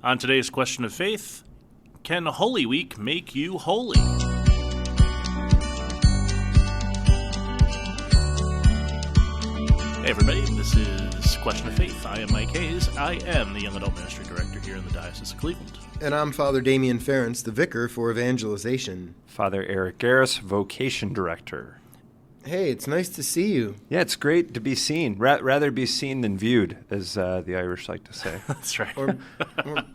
On today's question of faith, can Holy Week make you holy? Hey everybody, this is Question of Faith. I am Mike Hayes. I am the Young Adult Ministry Director here in the Diocese of Cleveland. And I'm Father Damian Ference, the Vicar for Evangelization. Father Emeric Garris, Vocation Director. Hey, it's nice to see you. Yeah, it's great to be seen. Rather be seen than viewed, as the Irish like to say. That's right.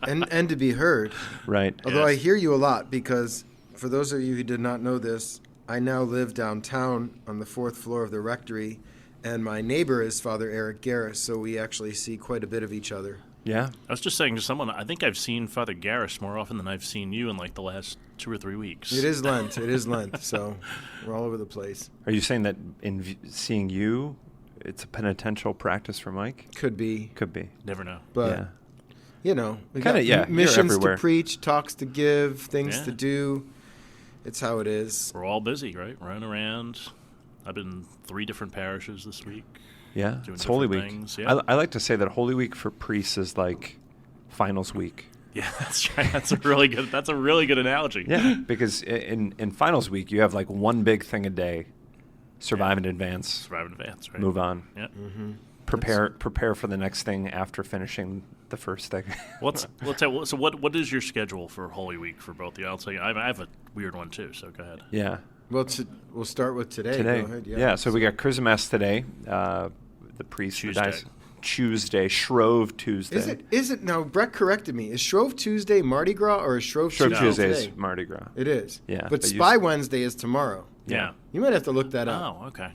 And to be heard. Right. Although Yes. I hear you a lot because, for those of you who did not know this, I now live downtown on the 4th floor of the rectory, and my neighbor is Father Emeric Garris, so we actually see quite a bit of each other. Yeah. I was just saying to someone, I think I've seen Father Garris more often than I've seen you in like the last 2 or 3 weeks. It is Lent, so we're all over the place. Are you saying that in seeing you, it's a penitential practice for Mike? Could be. Could be. Never know. But, Yeah. you know, we Kinda, got yeah, you're missions to everywhere. preach, talks to give, things Yeah. to do. It's how it is. We're all busy, right? Running around. I've been 3 different parishes this week. Yeah, Doing it's Holy different Week. things, yeah. I like to say that Holy Week for priests is like finals week. Yeah, that's right. That's a really good analogy. Yeah, because in finals week, you have like one big thing a day. Survive in advance. Survive in advance, right? Move on. Yeah. Mm-hmm. Prepare for the next thing after finishing the first thing. So what is your schedule for Holy Week for both of you? I'll tell you, I have a weird one too, so go ahead. Yeah. Well, we'll start with today. Today. Go ahead. Yeah, so we got Chrism Mass today. The priest. Tuesday. Shrove Tuesday. Is it now? Brett corrected me. Is Shrove Tuesday Mardi Gras or is Shrove Tuesday Tuesday is today? Mardi Gras. It is. Yeah, But but Spy Wednesday is tomorrow. Yeah. You might have to look that up. Oh, okay.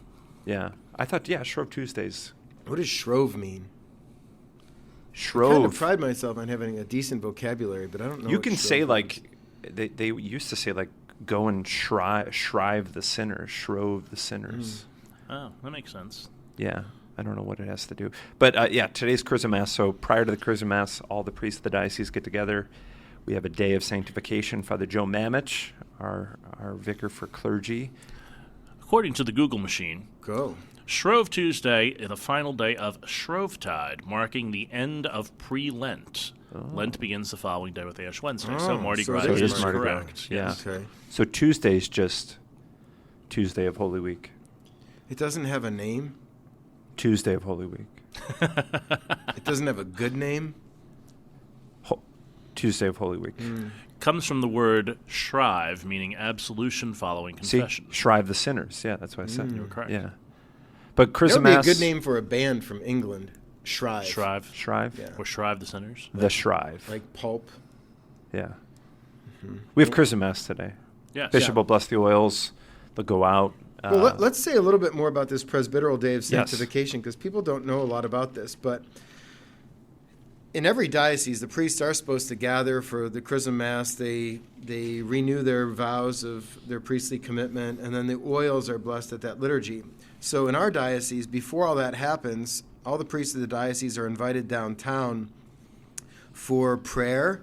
Yeah. I thought, Shrove Tuesdays. What does Shrove mean? I kind Shrove. of pride myself on having a decent vocabulary, but I don't know. You what can Shrove say means. like, they used to say like, go and shrive the sinners, shrove the sinners. Oh, that makes sense. Yeah. I don't know what it has to do. But, today's Chrism Mass. So prior to the Chrism Mass, all the priests of the diocese get together. We have a day of sanctification. Father Joe Mamich, our vicar for clergy. According to the Google machine, Go. Shrove Tuesday is the final day of Shrovetide, marking the end of pre-Lent. Oh. Lent begins the following day with Ash Wednesday, Oh, so Mardi so Gras it is is Mardi Gras. correct. Yeah. Yes. Okay. So Tuesday's just Tuesday of Holy Week. It doesn't have a name. Tuesday of Holy Week. It doesn't have a good name. Tuesday of Holy Week. Comes from the word shrive, meaning absolution following confession. See, shrive the sinners. Yeah, that's what I said. You were correct. Yeah. But That Chrism would be a Mass. good name for a band from England. Shrive. Shrive. Shrive. Yeah. Or shrive the sinners. The Shrive. Like pulp. Yeah. We have Chrism Mass today. Yes. Bishop will bless the oils. They'll go out. Well, let's say a little bit more about this Presbyteral Day of Yes. Sanctification, because people don't know a lot about this. But in every diocese, the priests are supposed to gather for the Chrism Mass. They renew their vows of their priestly commitment, and then the oils are blessed at that liturgy. So in our diocese, before all that happens, all the priests of the diocese are invited downtown for prayer,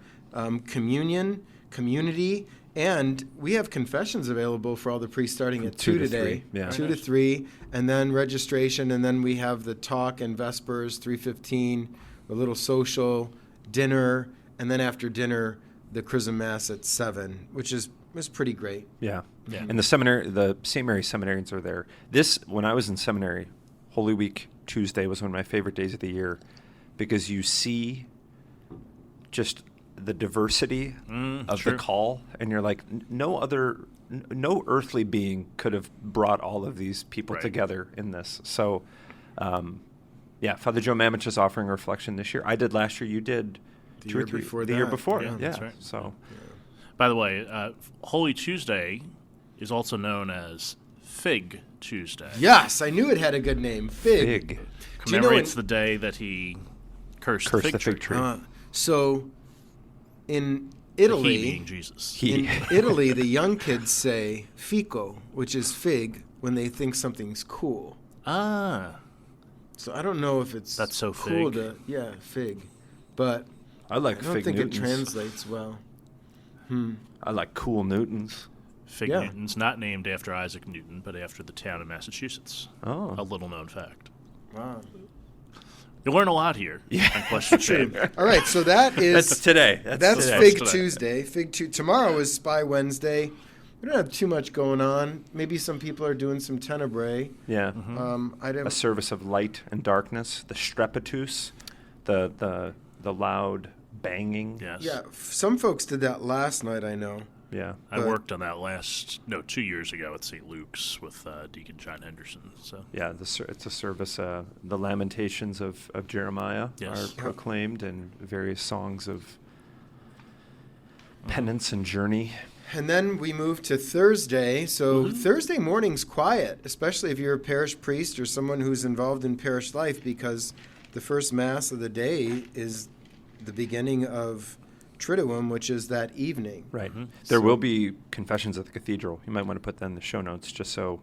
communion, community, and we have confessions available for all the priests starting at 2 2 to today. 3, yeah. 2 to 3, and then registration, and then we have the talk and Vespers, 3:15, a little social, dinner, and then after dinner, the Chrism Mass at 7, which is pretty great. Yeah. Yeah. And the St. Mary seminarians are there. When I was in seminary, Holy Week Tuesday was one of my favorite days of the year because you see just the diversity of sure. the call, and you're like, no earthly being could have brought all of these people Right. together in this. So, Father Joe Mamich is offering a reflection this year. I did last year. You did The 2 or year 3 before the year that. before. Yeah, Yeah, that's right. So, By the way, Holy Tuesday is also known as Fig Tuesday. Yes, I knew it had a good name. Fig. big. Do you know Commemorates in- the day that he cursed Curse the the fig fig tree. tree. So in He Italy, being Jesus. in Italy, the young kids say fico, which is fig, when they think something's cool. Ah. So I don't know if it's That's so cool fig. fig, but I like I don't fig think Newtons. it translates well. I like cool Newtons. Fig Yeah. Newton's not named after Isaac Newton, but after the town in Massachusetts. Oh. A little known fact. Wow. You'll learn a lot here on Question Shame. All right, so that's today. That's today. Fig today. Tuesday. Tomorrow is Spy Wednesday. We don't have too much going on. Maybe some people are doing some Tenebrae. Yeah. A service of light and darkness, the strepitus, the loud banging. Yes. Yeah, some folks did that last night, I know. Yeah. I worked on that 2 years ago at St. Luke's with Deacon John Henderson. So Yeah, it's a service. The Lamentations of Jeremiah Yes. are proclaimed, and various songs of penance and journey. And then we move to Thursday. So Thursday morning's quiet, especially if you're a parish priest or someone who's involved in parish life, because the first Mass of the day is the beginning of Triduum, which is that evening. Right. There will be confessions at the Cathedral. You might want to put that in the show notes, just so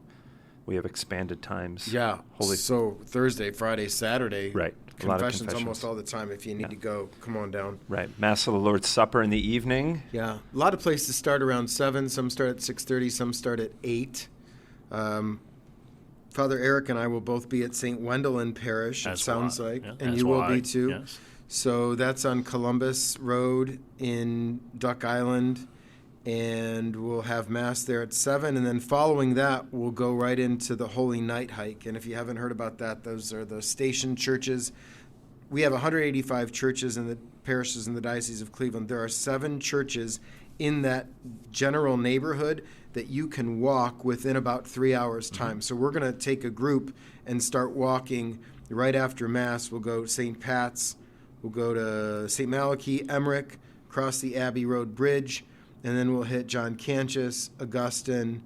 we have expanded times. Yeah. So Thursday, Friday, Saturday. Right. A lot of Confessions almost all the time. If you need to go, come on down. Right. Mass of the Lord's Supper in the evening. Yeah. A lot of places start around 7. Some start at 6:30. Some start at 8. Father Eric and I will both be at St. Wendelin Parish, it sounds like. Yeah, and you will be too. Yes. So that's on Columbus Road in Duck Island. And we'll have Mass there at 7. And then following that, we'll go right into the Holy Night Hike. And if you haven't heard about that, those are the station churches. We have 185 churches in the parishes in the Diocese of Cleveland. There are 7 churches in that general neighborhood that you can walk within about 3 hours' time. So we're going to take a group and start walking right after Mass. We'll go to St. Pat's. We'll go to St. Malachy, Emeric, cross the Abbey Road Bridge, and then we'll hit John Cantius, Augustine,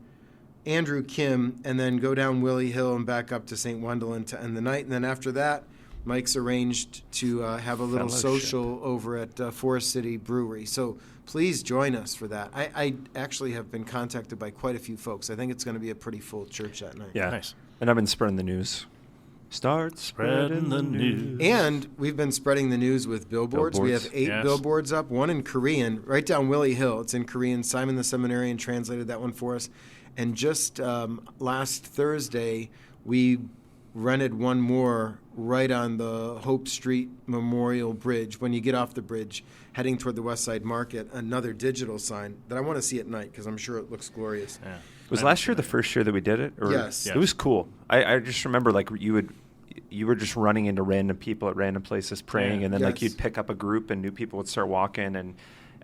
Andrew Kim, and then go down Willie Hill and back up to St. Wendelin to end the night. And then after that, Mike's arranged to have a little social over at Forest City Brewery. So please join us for that. I actually have been contacted by quite a few folks. I think it's going to be a pretty full church that night. Yeah. Nice. And I've been spreading the news. Start spreading the news. And we've been spreading the news with billboards. We have 8 billboards up, one in Korean, right down Willie Hill. It's in Korean. Simon the Seminarian translated that one for us. And just last Thursday, we rented one more right on the Hope Street Memorial Bridge. When you get off the bridge, heading toward the West Side Market, another digital sign that I want to see at night because I'm sure it looks glorious. Yeah. Was last year the first year that we did it? Or Yes. It was cool. I just remember like you were just running into random people at random places praying, and then like you'd pick up a group and new people would start walking, and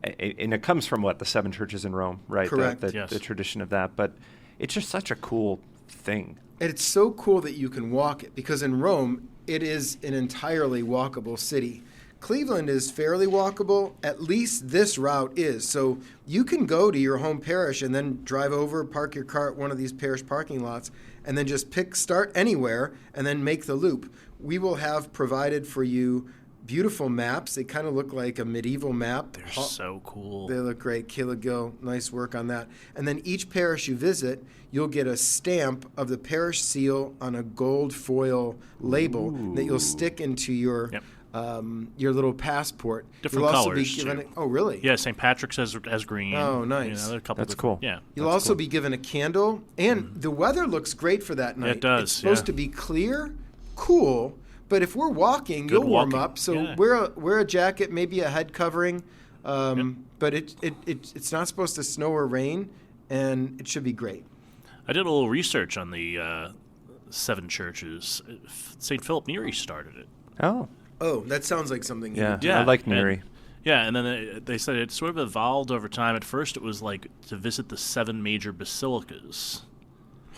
it comes from the 7 churches in Rome, right? Correct. The tradition of that, but it's just such a cool thing. And it's so cool that you can walk it because in Rome, it is an entirely walkable city. Cleveland is fairly walkable. At least this route is. So you can go to your home parish and then drive over, park your car at one of these parish parking lots, and then just start anywhere and then make the loop. We will have provided for you beautiful maps. They kind of look like a medieval map. They're so cool. They look great. Kayla Gill, nice work on that. And then each parish you visit, you'll get a stamp of the parish seal on a gold foil label that you'll stick into your little passport. Different you'll also colors, be given too. Oh, really? Yeah, St. Patrick's has green. Oh, nice. There are a couple That's cool. Yeah. You'll also be given a candle. And the weather looks great for that night. It does, It's supposed to be clear, cool, but if we're walking, you'll warm walking. up. So Yeah. wear a jacket, maybe a head covering. But it's not supposed to snow or rain, and it should be great. I did a little research on the 7 churches. St. Phillip Neri started it. Oh, that sounds like something you would do. Yeah, I like Neri. And then they said it sort of evolved over time. At first, it was like to visit the 7 major basilicas.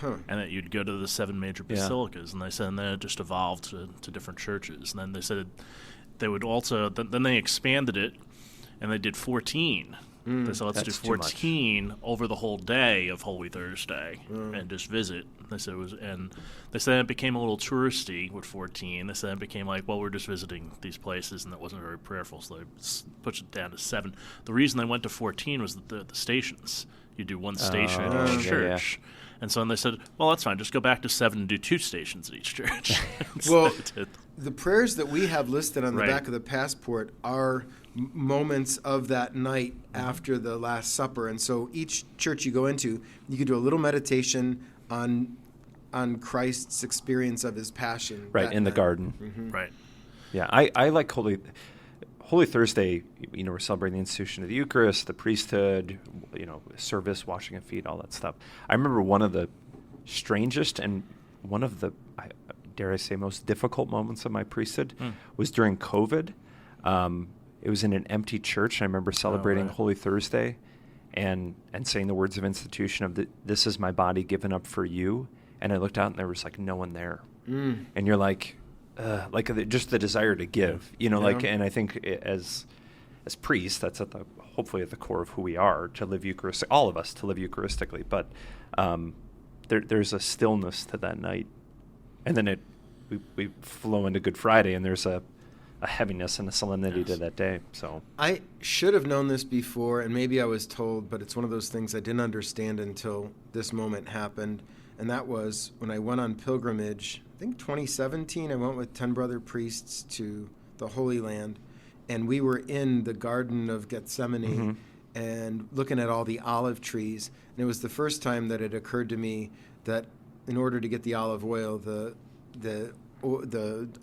And that you'd go to the 7 major basilicas. And they said then it just evolved to different churches. And then they said they would also, then they expanded it, and they did 14. They said, let's do 14 over the whole day of Holy Thursday and just visit. They said it became a little touristy with 14. They said it became like, well, we're just visiting these places, and that wasn't very prayerful, so they pushed it down to 7. The reason they went to 14 was the stations. You do one station at each church. And so then they said, well, that's fine. Just go back to 7 and do 2 stations at each church. Well, the prayers that we have listed on the back of the passport are moments of that night after the Last Supper. And so each church you go into, you can do a little meditation on Christ's experience of his passion. Right, in the garden. Mm-hmm. Right. Yeah, I like Holy Thursday. We're celebrating the institution of the Eucharist, the priesthood, service, washing of feet, all that stuff. I remember one of the strangest and one of the, dare I say, most difficult moments of my priesthood was during COVID. It was in an empty church. I remember celebrating Holy Thursday and saying the words of institution of this is my body given up for you. And I looked out and there was no one there. And you're just the desire to give, and I think as priests, that's hopefully at the core of who we are, to live Eucharistic, all of us to live Eucharistically. But there's a stillness to that night. And then we flow into Good Friday, and there's a heaviness and a solemnity to that day. So I should have known this before, and maybe I was told, but it's one of those things I didn't understand until this moment happened. And that was when I went on pilgrimage, I think 2017, I went with 10 brother priests to the Holy Land, and we were in the Garden of Gethsemane and looking at all the olive trees. And it was the first time that it occurred to me that in order to get the olive oil, the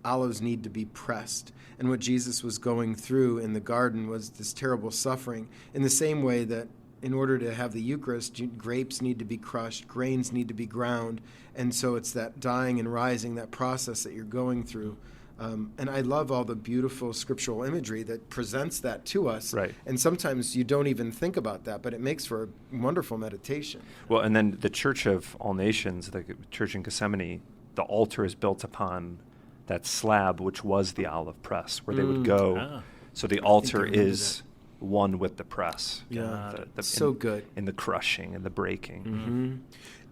olives need to be pressed. And what Jesus was going through in the garden was this terrible suffering, in the same way that in order to have the Eucharist, grapes need to be crushed, grains need to be ground. And so it's that dying and rising, that process that you're going through. And I love all the beautiful scriptural imagery that presents that to us. Right. And sometimes you don't even think about that, but it makes for a wonderful meditation. Well, and then the Church of All Nations, the Church in Gethsemane, the altar is built upon that slab, which was the olive press, where they would go. So the altar is one with the press. Yeah, so good. In the crushing and the breaking.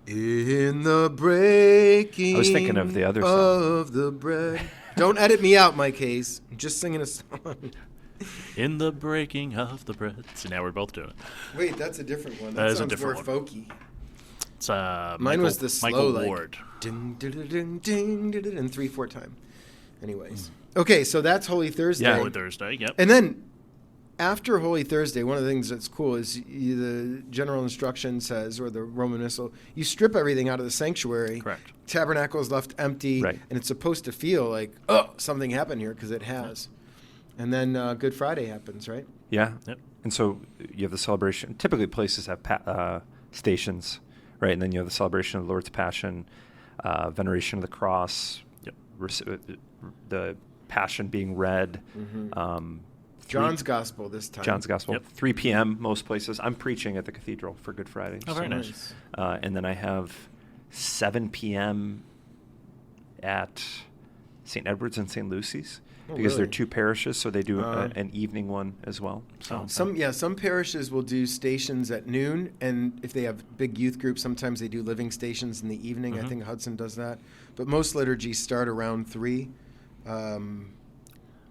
In the breaking I was thinking of the other song. Of the bread. Don't edit me out, Mike Hayes. I'm just singing a song. In the breaking of the bread. See, now we're both doing it. Wait, that's a different one. That is sounds a different more one. folky. It's Mine was the slow, Michael Ward. Ding, ding, ding, ding, ding, ding, 3/4 time. Anyways. Okay, so that's Holy Thursday. Yeah, Holy Thursday, yep. And then after Holy Thursday, one of the things that's cool is the general instruction says, or the Roman Missal, you strip everything out of the sanctuary. Correct. Tabernacle is left empty, right. And it's supposed to feel like, something happened here, because it has. And then Good Friday happens, right? Yeah. Yep. And so you have the celebration. Typically places have stations, right? And then you have the celebration of the Lord's Passion, veneration of the cross, the Passion being read. John's Gospel this time. John's Gospel, 3 p.m. most places. I'm preaching at the Cathedral for Good Friday. Oh, very nice. And then I have 7 p.m. at St. Edward's and St. Lucy's, because they're two parishes, so they do an evening one as well. So some parishes will do stations at noon, and if they have big youth groups, sometimes they do living stations in the evening. I think Hudson does that. But most liturgies start around 3.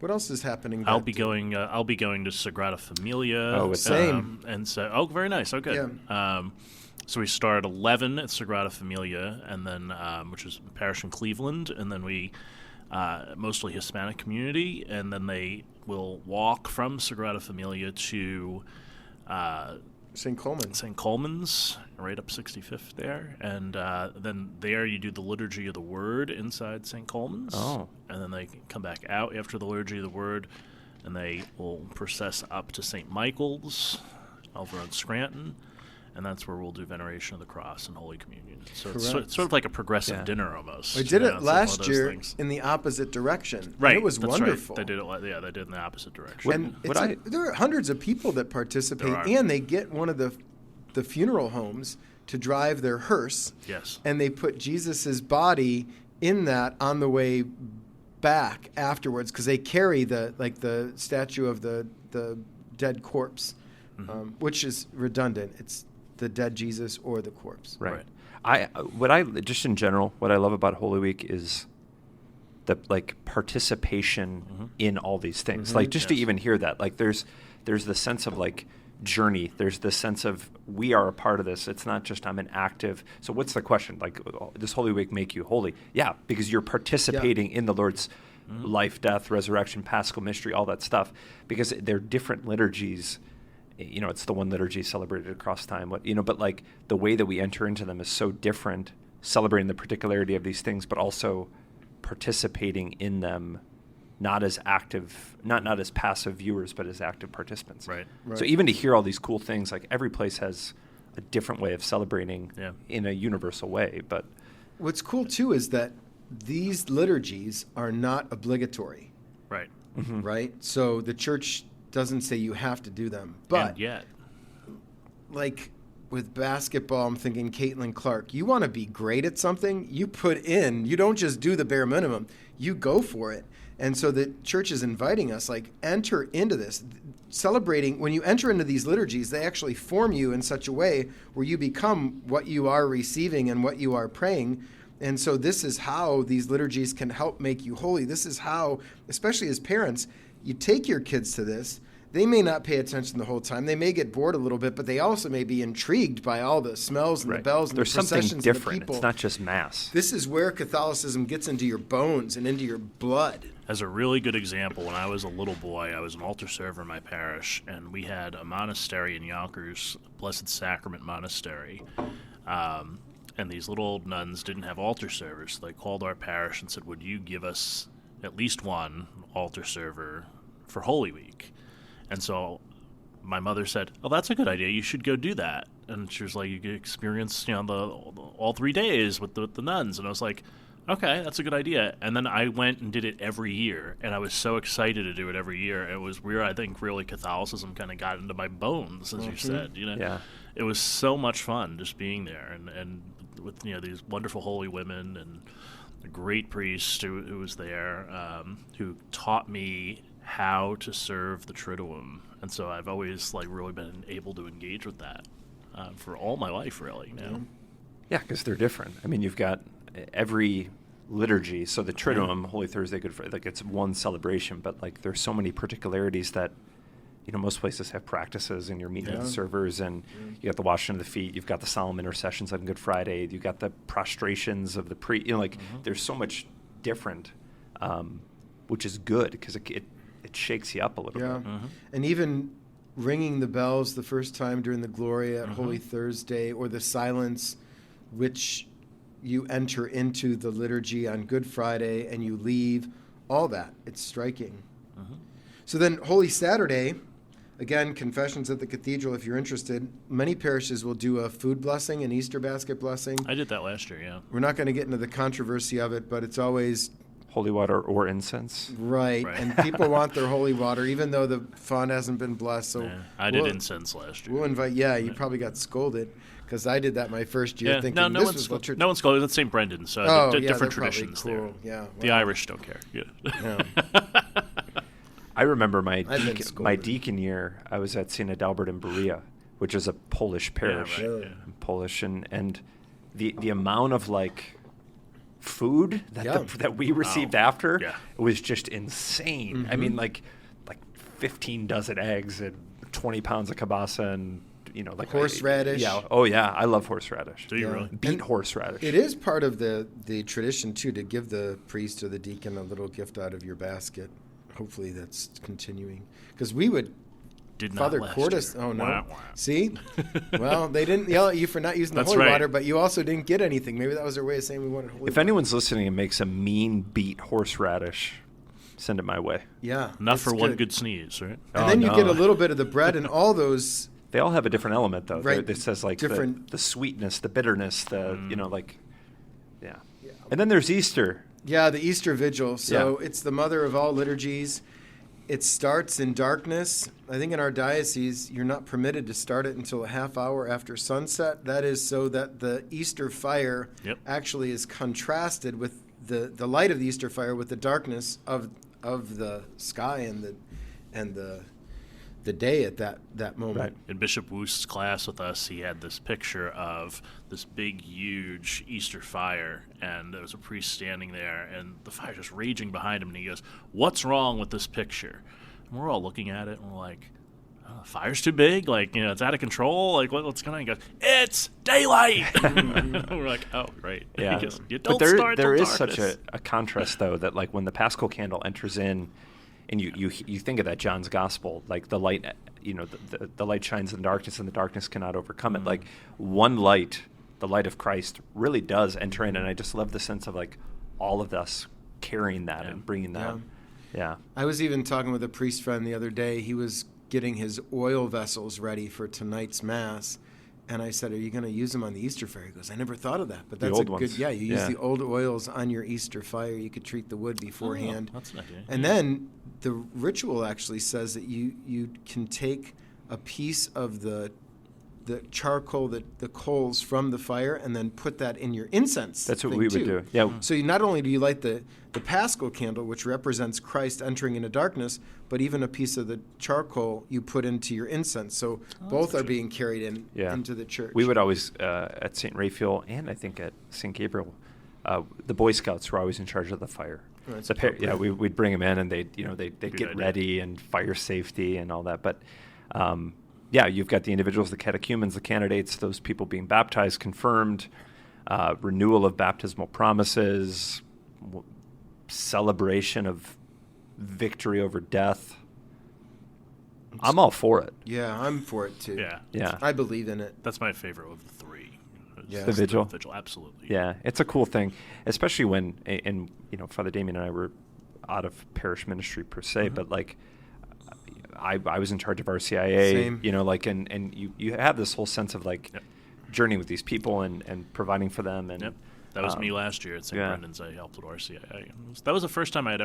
What else is happening? I'll be going to Sagrada Familia. Oh, same. And so, very nice. Oh, good. Yeah. So we start at 11 at Sagrada Familia, and then which is a parish in Cleveland, and then we mostly Hispanic community, and then they will walk from Sagrada Familia to St. Coleman. St. Coleman's, right up 65th there. And then there you do the Liturgy of the Word inside St. Coleman's. Oh. And then they come back out after the Liturgy of the Word, and they will process up to St. Michael's over on Scranton. And that's where we'll do Veneration of the Cross and Holy Communion. So it's sort of like a progressive dinner almost. We did it last year in the opposite direction. Right. And it was wonderful. Right. They did it in the opposite direction. And there are hundreds of people that participate, and they get one of the funeral homes to drive their hearse. Yes. And they put Jesus' body in that on the way back afterwards, because they carry the statue of the dead corpse, which is redundant. It's the dead Jesus or the corpse. Right. Just in general, what I love about Holy Week is the participation in all these things. To even hear that, there's the sense of journey. There's the sense of we are a part of this. It's not just I'm an active. So what's the question? Does Holy Week make you holy? Yeah, because you're participating in the Lord's life, death, resurrection, Paschal mystery, all that stuff. Because they're different liturgies. It's the one liturgy celebrated across time. But the way that we enter into them is so different, celebrating the particularity of these things, but also participating in them not as active, not as passive viewers, but as active participants. Right. So even to hear all these cool things, like every place has a different way of celebrating in a universal way. But what's cool too is that these liturgies are not obligatory. Right. Mm-hmm. Right. So the church doesn't say you have to do them, but and yet, like with basketball, I'm thinking Caitlin Clark. You want to be great at something, you put in. You don't just do the bare minimum. You go for it. And so the church is inviting us, like, enter into this. Celebrating, when you enter into these liturgies, they actually form you in such a way where you become what you are receiving and what you are praying. And so this is how these liturgies can help make you holy. This is how, especially as parents, you take your kids to this. They may not pay attention the whole time. They may get bored a little bit, but they also may be intrigued by all the smells and the bells and There's the processions something different. and the people. It's not just Mass. This is where Catholicism gets into your bones and into your blood. As a really good example, when I was a little boy, I was an altar server in my parish, and we had a monastery in Yonkers, Blessed Sacrament Monastery. And these little old nuns didn't have altar servers. So they called our parish and said, would you give us at least one altar server for Holy Week? And so my mother said, oh, that's a good idea. You should go do that. And she was like, you could experience, all 3 days with the nuns. And I was like, okay, that's a good idea. And then I went and did it every year. And I was so excited to do it every year. It was where I think really Catholicism kind of got into my bones, as you said. Yeah. It was so much fun just being there and with these wonderful holy women and a great priest who was there, who taught me how to serve the Triduum. And so I've always really been able to engage with that for all my life, really. Yeah, because they're different. I mean, you've got every liturgy. So the Triduum, Holy Thursday, Good Friday, it's one celebration, but there's so many particularities that most places have practices, and you're meeting with the servers, and you got the washing of the feet, you've got the solemn intercessions on Good Friday, you've got the prostrations of the priest. There's so much different, which is good because it shakes you up a little bit. And even ringing the bells the first time during the Gloria at Holy Thursday, or the silence which you enter into the liturgy on Good Friday and you leave, all that, it's striking. So then Holy Saturday, again, confessions at the Cathedral, if you're interested. Many parishes will do a food blessing, an Easter basket blessing. I did that last year, yeah. We're not going to get into the controversy of it, but it's always holy water or incense. Right. And people want their holy water, even though the font hasn't been blessed. So I did incense last year. We'll invite, you probably got scolded, because I did that my first year thinking no this was the church. No one's called it. That's St. Brendan, so different traditions cool. there. Yeah, the Irish don't care. Yeah. I remember my deacon year, I was at St. Adalbert in Berea, which is a Polish parish. Yeah, right, Polish, and the amount of food that we received after was just insane. I mean, like 15 dozen eggs and 20 pounds of kielbasa and horseradish. I love horseradish. Do you really? Beet horseradish. It is part of the tradition too to give the priest or the deacon a little gift out of your basket. Hopefully that's continuing, because we would. Did Father not Cordes. Year. Oh no! Wow. See, well, they didn't yell at you for not using the holy water, but you also didn't get anything. Maybe that was their way of saying we wanted holy water. If anyone's listening and makes a mean beet horseradish, send it my way. Yeah, enough for one good sneeze, right? And then you get a little bit of the bread and all those. They all have a different element, though. Right. It says different the sweetness, the bitterness, yeah. And then there's Easter. Yeah, the Easter Vigil. So it's the mother of all liturgies. It starts in darkness. I think in our diocese, you're not permitted to start it until a half hour after sunset. That is so that the Easter fire actually is contrasted with the light of the Easter fire with the darkness of the sky and the day at that moment. Right. In Bishop Woost's class with us, he had this picture of this big, huge Easter fire, and there was a priest standing there, and the fire just raging behind him, and he goes, "What's wrong with this picture?" And we're all looking at it, and we're like, "Oh, the fire's too big? It's out of control? What's going on?" He goes, "It's daylight!" We're like, "Oh, right." Yeah. He goes, but there is such a contrast, though, that when the Paschal candle enters in, and you think of that John's Gospel, the light, the light shines in the darkness, and the darkness cannot overcome it. One light, the light of Christ, really does enter in, and I just love the sense of all of us carrying that and bringing that. Yeah. I was even talking with a priest friend the other day. He was getting his oil vessels ready for tonight's Mass. And I said, are you going to use them on the Easter fire? He goes, I never thought of that. But that's old good. ones. Yeah, you use the old oils on your Easter fire. You could treat the wood beforehand. Oh, that's an idea. And then the ritual actually says that you can take a piece of the charcoal, the coals from the fire, and then put that in your incense. That's what we would do. Yeah. So not only do you light the Paschal candle, which represents Christ entering into darkness, but even a piece of the charcoal you put into your incense. So both are being carried into the church. We would always, at St. Raphael and I think at St. Gabriel, the Boy Scouts were always in charge of the fire. We'd bring them in, and they'd get ready and fire safety and all that. But you've got the individuals, the catechumens, the candidates, those people being baptized, confirmed, renewal of baptismal promises, celebration of victory over death. I'm all for it. Yeah, I'm for it too. Yeah. I believe in it. That's my favorite of the three. Yeah. The vigil? The vigil, absolutely. Yeah, it's a cool thing, especially when, and Father Damien and I were out of parish ministry per se, but like, I was in charge of RCIA, Same. And you have this whole sense of journey with these people and providing for them. And that was me last year at St. Brendan's. I helped with RCIA. That was the first time I had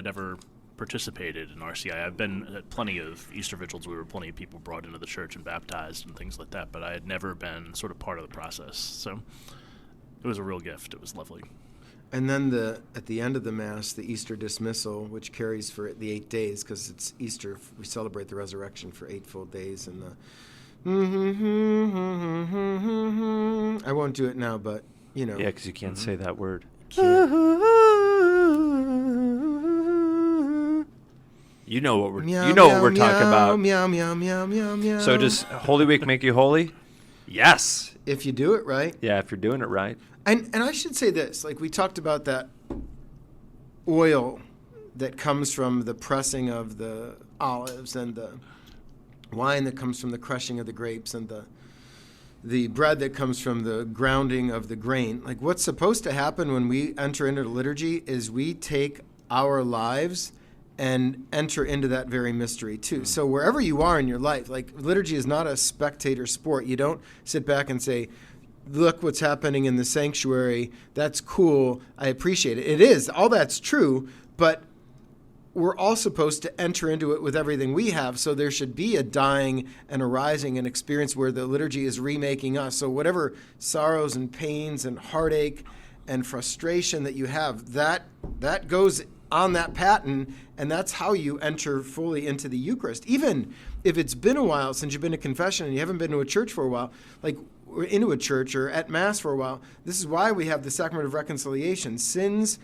ever participated in RCIA. I've been at plenty of Easter Vigils where plenty of people brought into the church and baptized and things like that, but I had never been sort of part of the process. So it was a real gift. It was lovely. And then at the end of the Mass, the Easter dismissal, which carries for the 8 days, because it's Easter, we celebrate the resurrection for 8 full days. And I won't do it now, but Yeah, because you can't say that word. You know what we're talking about. Meow, meow, meow, meow, meow. So does Holy Week make you holy? Yes. If you do it right. Yeah, if you're doing it right. And I should say this, we talked about that oil that comes from the pressing of the olives and the wine that comes from the crushing of the grapes and the bread that comes from the grounding of the grain. What's supposed to happen when we enter into the liturgy is we take our lives and enter into that very mystery too. So wherever you are in your life, liturgy is not a spectator sport. You don't sit back and say, look what's happening in the sanctuary. That's cool. I appreciate it. It is. All that's true, but we're all supposed to enter into it with everything we have. So there should be a dying and a rising and experience where the liturgy is remaking us. So whatever sorrows and pains and heartache and frustration that you have, that goes on that paten, and that's how you enter fully into the Eucharist. Even if it's been a while since you've been to confession and you haven't been to a church for a while, or into a church or at Mass for a while, this is why we have the sacrament of reconciliation. Sins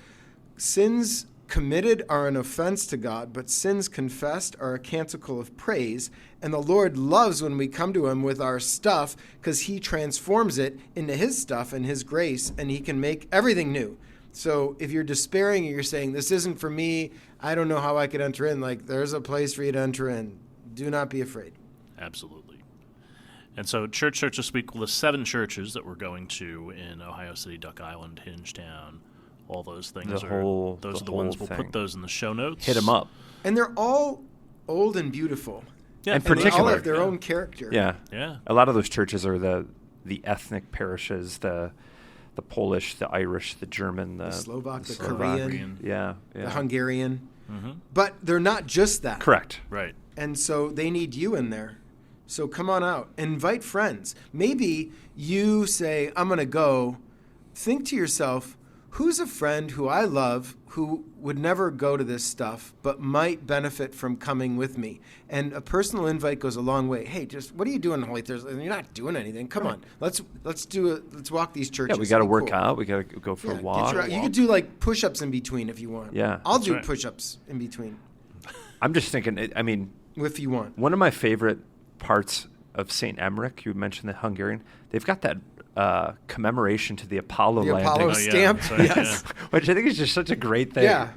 committed are an offense to God, but sins confessed are a canticle of praise. And the Lord loves when we come to him with our stuff, because he transforms it into his stuff and his grace, and he can make everything new. So if you're despairing and you're saying, this isn't for me, I don't know how I could enter in, there's a place for you to enter in. Do not be afraid. Absolutely. And so Church this week, the 7 churches that we're going to in Ohio City, Duck Island, Hingetown, all those things those are the ones. We'll put those in the show notes. Hit them up. And they're all old and beautiful. Yeah, and they all have their own character. Yeah. A lot of those churches are the ethnic parishes, the Polish, the Irish, the German, the Slovak, the Korean, the Hungarian. Mm-hmm. But they're not just that. Correct. Right. And so they need you in there. So come on out. Invite friends. Maybe you say, I'm going to go. Think to yourself, who's a friend who I love who would never go to this stuff but might benefit from coming with me? And a personal invite goes a long way. Hey, just what are you doing on Holy Thursday? You're not doing anything. Come on. Let's walk these churches. Yeah, we got to work out. We got to go for a walk. You could do push-ups in between if you want. Yeah. I'll do push-ups in between. I'm just thinking, if you want. One of my favorite parts of St. Emeric, you mentioned the Hungarian, they've got that commemoration to the Apollo landing. The Apollo stamp, yes. Which I think is just such a great thing. Yeah.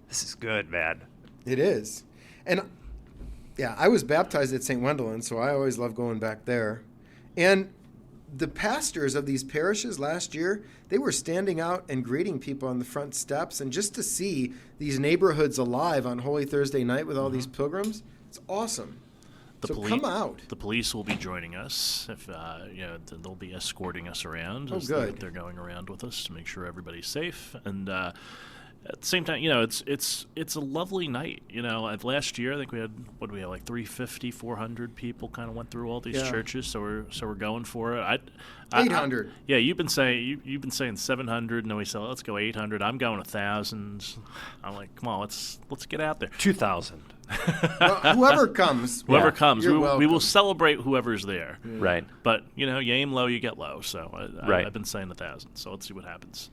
This is good, man. It is. And, I was baptized at St. Wendelin, so I always love going back there. And the pastors of these parishes last year, they were standing out and greeting people on the front steps. And just to see these neighborhoods alive on Holy Thursday night with all these pilgrims, it's awesome. Come out. The police will be joining us. If they'll be escorting us around. Oh, good. They're going around with us to make sure everybody's safe. And at the same time, it's a lovely night. Last year I think we had like 350, 400 people kind of went through all these churches. So we're going for it. 800. You've been saying 700, and then we said let's go 800. I'm going 1,000. I'm like, come on, let's get out there. 2,000. Well, whoever comes, we will celebrate whoever's there. Yeah. Right. But you aim low, you get low. So I've been saying 1,000. So let's see what happens.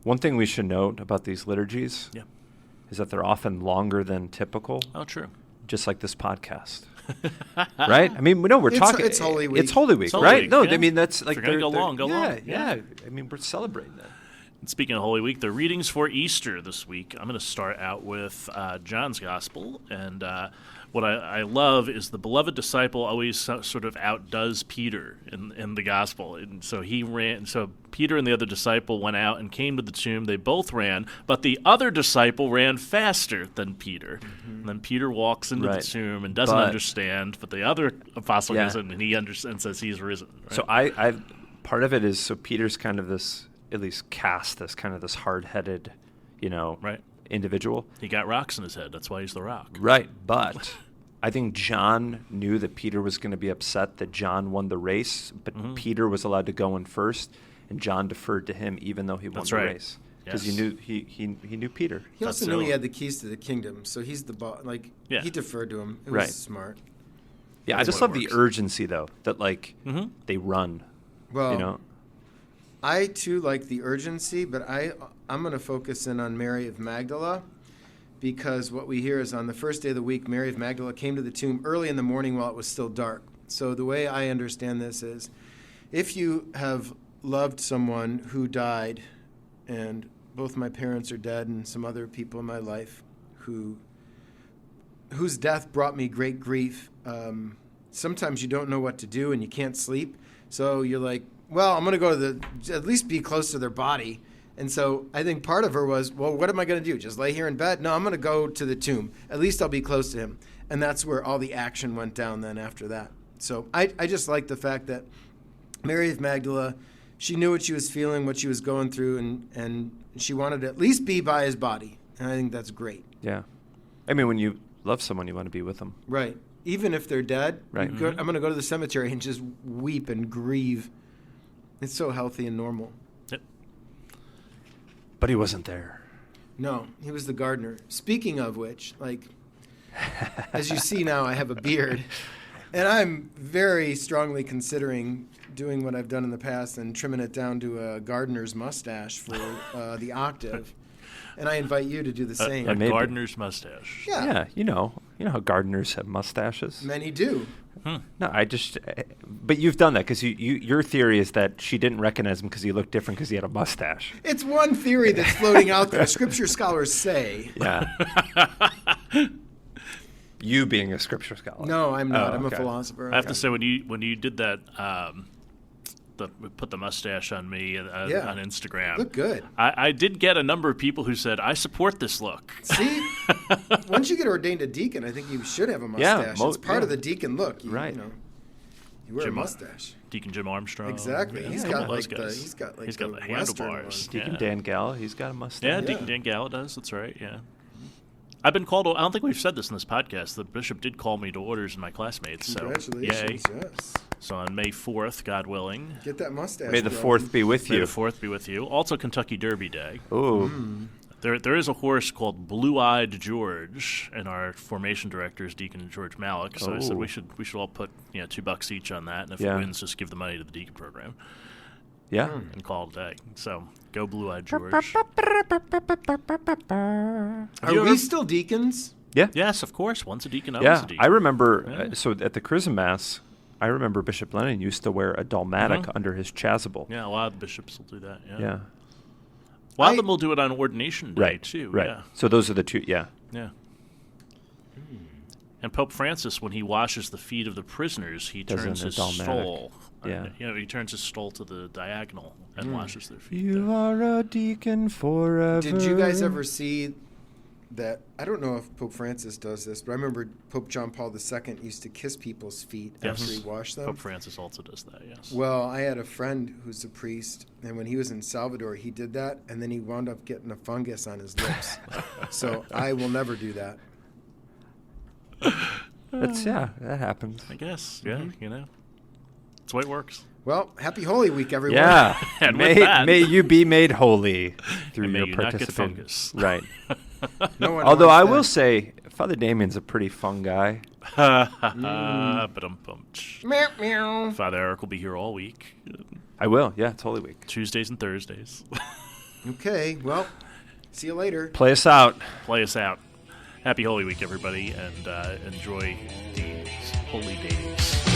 One thing we should note about these liturgies is that they're often longer than typical. Oh, true. Just like this podcast. Right? I mean, we're talking. It's Holy Week. It's Holy Week, Holy right? Week, No, yeah. I mean, that's like. If you're going to go long, go long. Yeah. I mean, we're celebrating that. And speaking of Holy Week, the readings for Easter this week, I'm going to start out with John's Gospel. And what I love is the beloved disciple always sort of outdoes Peter in the Gospel. And so Peter and the other disciple went out and came to the tomb. They both ran, but the other disciple ran faster than Peter. Mm-hmm. And then Peter walks into the tomb and doesn't understand, but the other apostle goes in and he understands and says he's risen. Right? So I part of it is, so Peter's kind of this, at least cast as kind of this hard-headed, individual. He got rocks in his head. That's why he's the rock. Right, but I think John knew that Peter was going to be upset that John won the race, but Peter was allowed to go in first, and John deferred to him even though he won the race. Because he knew Peter. He also knew he had the keys to the kingdom, so he's the boss. He deferred to him. It was smart. Yeah, I just love the urgency, though, that they run. Well, I too like the urgency, but I'm going to focus in on Mary of Magdala, because what we hear is on the first day of the week, Mary of Magdala came to the tomb early in the morning while it was still dark. So the way I understand this is, if you have loved someone who died, and both my parents are dead and some other people in my life whose death brought me great grief, sometimes you don't know what to do and you can't sleep. So you're like, well, I'm going to go at least be close to their body. And so I think part of her was, well, what am I going to do? Just lay here in bed? No, I'm going to go to the tomb. At least I'll be close to him. And that's where all the action went down then after that. So I just like the fact that Mary of Magdala, she knew what she was feeling, what she was going through, and she wanted to at least be by his body. And I think that's great. Yeah. I mean, when you love someone, you want to be with them. Right. Even if they're dead, right. I'm going to go to the cemetery and just weep and grieve. It's so healthy and normal. Yep. But he wasn't there. No, he was the gardener. Speaking of which, as you see now, I have a beard. And I'm very strongly considering doing what I've done in the past and trimming it down to a gardener's mustache for the octave. And I invite you to do the same. A gardener's mustache. Yeah. You know how gardeners have mustaches. Many do. No, but you've done that because your theory is that she didn't recognize him because he looked different because he had a mustache. It's one theory that's floating out there. Scripture scholars say. Yeah. You being a scripture scholar. No, I'm not. I'm a philosopher. I have to say, when you did that, put the mustache on me on Instagram. Look good. I did get a number of people who said, I support this look. See? Once you get ordained a deacon, I think you should have a mustache. It's part of the deacon look. You wear a mustache. Deacon Jim Armstrong. Exactly. He's got the handlebars. Deacon Dan Galla, he's got a mustache. Yeah, Deacon Dan Galla does. That's right, yeah. I've been called. I don't think we've said this in this podcast. The bishop did call me to orders and my classmates. Congratulations! So, yay. Yes. So on May 4th, God willing, get that mustache. May the 4th be with you. May the 4th be with you. Also, Kentucky Derby Day. Ooh. There is a horse called Blue-Eyed George, and our formation director is Deacon George Malik. So I said we should all put $2 each on that, and if it wins, just give the money to the deacon program. Yeah. And call it a day. So go Blue-Eyed George. Are we still deacons? Yeah. Yes, of course. One's a deacon, always a deacon. I remember, so at the Chrism Mass, I remember Bishop Lennon used to wear a dalmatic under his chasuble. Yeah, a lot of the bishops will do that. Yeah. Yeah. A lot of them will do it on ordination day, too. Right. Yeah. So those are the two, yeah. Yeah. And Pope Francis, when he washes the feet of the prisoners, he turns his stole. Yeah. He turns his stole to the diagonal and washes their feet. You are a deacon forever. Did you guys ever see that? I don't know if Pope Francis does this, but I remember Pope John Paul II used to kiss people's feet after he washed them. Pope Francis also does that, yes. Well, I had a friend who's a priest, and when he was in Salvador, he did that, and then he wound up getting a fungus on his lips. So I will never do that. That happens. I guess, yeah, That's the way it works. Well, happy Holy Week, everyone. Yeah, And may you be made holy through and may your you not get participation. fungus. Right. No one Although wants I that. will say, Father Damien's a pretty fun guy. Meow, meow. Father Eric will be here all week, I will. Yeah, it's Holy Week. Tuesdays and Thursdays. Okay, well, see you later. Play us out. Play us out. Happy Holy Week, everybody, and enjoy these holy days.